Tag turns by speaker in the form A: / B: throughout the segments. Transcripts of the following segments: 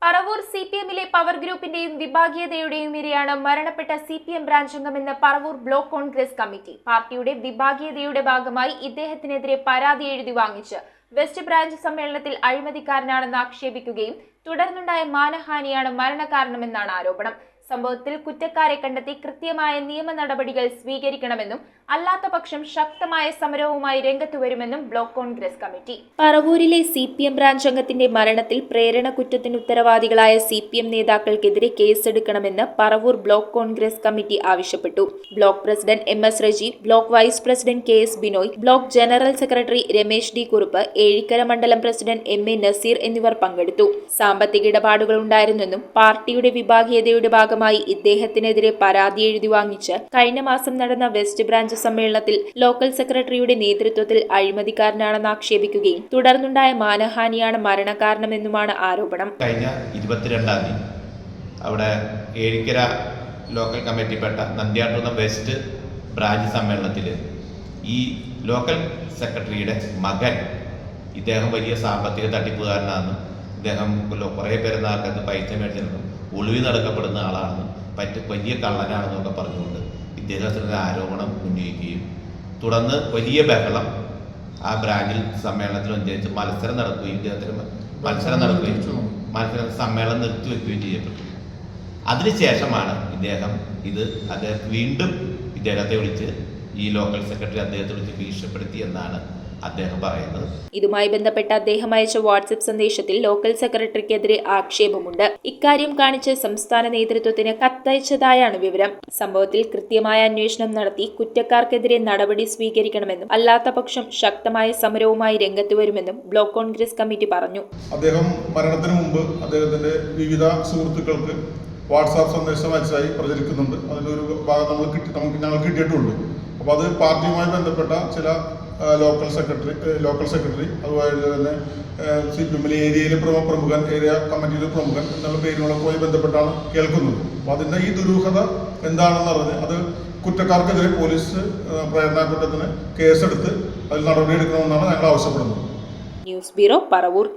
A: Paravur സിപിഎമ്മിലെ power ഗ്രൂപ്പിന്റെയും വിഭാഗീയതയുടെയും ഇരയാണ് മരണപ്പെട്ട സിപിഎം ബ്രാഞ്ച് അംഗമെന്ന് പറവൂർ ബ്ലോക്ക് കോൺഗ്രസ് കമ്മിറ്റി. പാർട്ടിയുടെ വിഭാഗീയതയുടെ ഭാഗമായി ഇദ്ദേഹത്തിനെതിരെ പരാതി എഴുതി വാങ്ങിച്ച് വെസ്റ്റ് ബ്രാഞ്ച് സമ്മേളനത്തിൽ അഴിമതിക്കാരനാണെന്ന് ആക്ഷേപിക്കുകയും തുടർന്നുണ്ടായ മാനഹാനിയാണ് മരണകാരണമെന്നാണ് ആരോപണം. സംഭവത്തിൽ കുറ്റക്കാരെ കണ്ടെത്തി കൃത്യമായ നിയമ നടപടികൾ സ്വീകരിക്കണമെന്നും അല്ലാത്തപക്ഷം ശക്തമായ സമരവുമായി രംഗത്തു വരുമെന്നും ബ്ലോക്ക് കോൺഗ്രസ് കമ്മിറ്റി. പറവൂരിലെ സിപിഎം ബ്രാഞ്ച് അംഗത്തിന്റെ മരണത്തിൽ പ്രേരണ കുറ്റത്തിന് ഉത്തരവാദികളായ സിപിഎം നേതാക്കൾക്കെതിരെ കേസെടുക്കണമെന്ന് പറവൂർ ബ്ലോക്ക് കോൺഗ്രസ് കമ്മിറ്റി ആവശ്യപ്പെട്ടു. Block president MS Reji, block vice president KS Binoy, block general secretary Ramesh D Kurup, Ezhikkara മണ്ഡലം പ്രസിഡന്റ് MA നസീർ എന്നിവർ പങ്കെടുത്തു. സാമ്പത്തിക ഇടപാടുകൾ ഉണ്ടായിരുന്നെന്നും പാർട്ടിയുടെ വിഭാഗീയതയുടെ ഭാഗമായി ഇദ്ദേഹത്തിനെതിരെ പരാതി എഴുതി വാങ്ങിച്ച് കഴിഞ്ഞ മാസം നടന്ന വെസ്റ്റ് ബ്രാഞ്ച് സമ്മേളനത്തിൽ ലോക്കൽ സെക്രട്ടറിയുടെ നേതൃത്വത്തിൽ അഴിമതിക്കാരനാണെന്ന് ആക്ഷേപിക്കുകയും തുടർന്നുണ്ടായ മാനഹാനിയാണ് മരണകാരണമെന്നുമാണ് ആരോപണം.
B: കഴിഞ്ഞ 22-ാം തീയതി അവിടെ ഏഴിക്കര ലോക്കൽ കമ്മിറ്റിപ്പെട്ട നന്ദ്യാട്ടുന്ന വെസ്റ്റ് ബ്രാഞ്ച് സമ്മേളനത്തിൽ ഈ ലോക്കൽ സെക്രട്ടറിയുടെ മകൻ ഇദ്ദേഹം വലിയ സാമ്പത്തിക തട്ടിപ്പുകാരനാണെന്നും ഇദ്ദേഹം കുറേ പേര് നാൽക്കത്ത് പൈസ മേടിച്ചിരുന്നു ഒളിവി നടക്കപ്പെടുന്ന ആളാണെന്നും വലിയ കള്ളനാണെന്നൊക്കെ പറഞ്ഞുകൊണ്ട് ഇദ്ദേഹത്തിൻ്റെ ആരോപണം ഉന്നയിക്കുകയും തുടർന്ന് വലിയ ബഹളം ആ ബ്രാഞ്ചിൽ സമ്മേളനത്തിൽ ഉന്നയിച്ച് മത്സരം നടത്തുകയും സമ്മേളനം നിർത്തിവെക്കുകയും ചെയ്യപ്പെട്ടു. അതിനുശേഷമാണ് അദ്ദേഹം വീണ്ടും ഇദ്ദേഹത്തെ വിളിച്ച് ഈ ലോക്കൽ സെക്രട്ടറി അദ്ദേഹത്തെ വിളിച്ച് ഭീഷണിപ്പെടുത്തി എന്നാണ് അദ്ദേഹം പറയുന്നത്.
A: ഇതുമായി ബന്ധപ്പെട്ട് അദ്ദേഹം അയച്ച വാട്സ്ആപ്പ് സന്ദേശത്തിൽ ലോക്കൽ സെക്രട്ടറിക്കെതിരെ ആക്ഷേപമുണ്ട്. ഇക്കാര്യം കാണിച്ച് സംസ്ഥാന നേതൃത്വത്തിന് കത്തയച്ചതായാണ് വിവരം. സംഭവത്തിൽ കൃത്യമായ അന്വേഷണം നടത്തി കുറ്റക്കാർക്കെതിരെ നടപടി സ്വീകരിക്കണമെന്നും അല്ലാത്തപക്ഷം ശക്തമായ സമരവുമായി രംഗത്ത് വരുമെന്നും ബ്ലോക്ക് കോൺഗ്രസ് കമ്മിറ്റി പറഞ്ഞു.
C: അദ്ദേഹം മരണത്തിന് മുമ്പ് അദ്ദേഹത്തിന്റെ വിവിധ സുഹൃത്തുക്കൾക്ക് വാട്സാപ്പ് സന്ദേശം അയച്ചായി പ്രചരിക്കുന്നുണ്ട്. അതിൻ്റെ ഒരു ഭാഗം ഞങ്ങൾ കിട്ടിയിട്ടുണ്ട്. അപ്പോൾ അത് പാർട്ടിയുമായി ബന്ധപ്പെട്ട ചില ലോക്കൽ സെക്രട്ടറി അതുപോലെ തന്നെ സിപിഎമ്മിലെ ഏരിയയിലെ പ്രമുഖൻ, ഏരിയ കമ്മിറ്റിയിലെ പ്രമുഖൻ എന്നുള്ള പേരുകളൊക്കെ ബന്ധപ്പെട്ടാണ് കേൾക്കുന്നത്. അപ്പോൾ അതിൻ്റെ ഈ ദുരൂഹത എന്താണെന്ന് അറിഞ്ഞ് അത് കുറ്റക്കാർക്കെതിരെ പോലീസ് പ്രേരണാകുറ്റത്തിന് കേസെടുത്ത് അതിൽ നടപടിയെടുക്കണമെന്നാണ് ഞങ്ങൾ ആവശ്യപ്പെടുന്നത്.
A: News bureau, Paravur.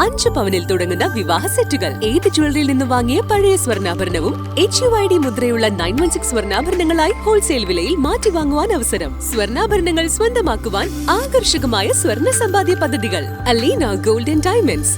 D: 5 പവനിൽ തുടങ്ങുന്ന വിവാഹ സെറ്റുകൾ. ഏത് ജ്വല്ലറിയിൽ നിന്ന് വാങ്ങിയ പഴയ സ്വർണ്ണാഭരണവും HUID മുദ്രയുള്ള 916 സ്വർണ്ണാഭരണങ്ങളായി ഹോൾസെയിൽ വിലയിൽ മാറ്റി വാങ്ങുവാൻ അവസരം. സ്വർണ്ണാഭരണങ്ങൾ സ്വന്തമാക്കുവാൻ ആകർഷകമായ സ്വർണ്ണ സമ്പാദ്യ പദ്ധതികൾ. Aleena gold and diamonds.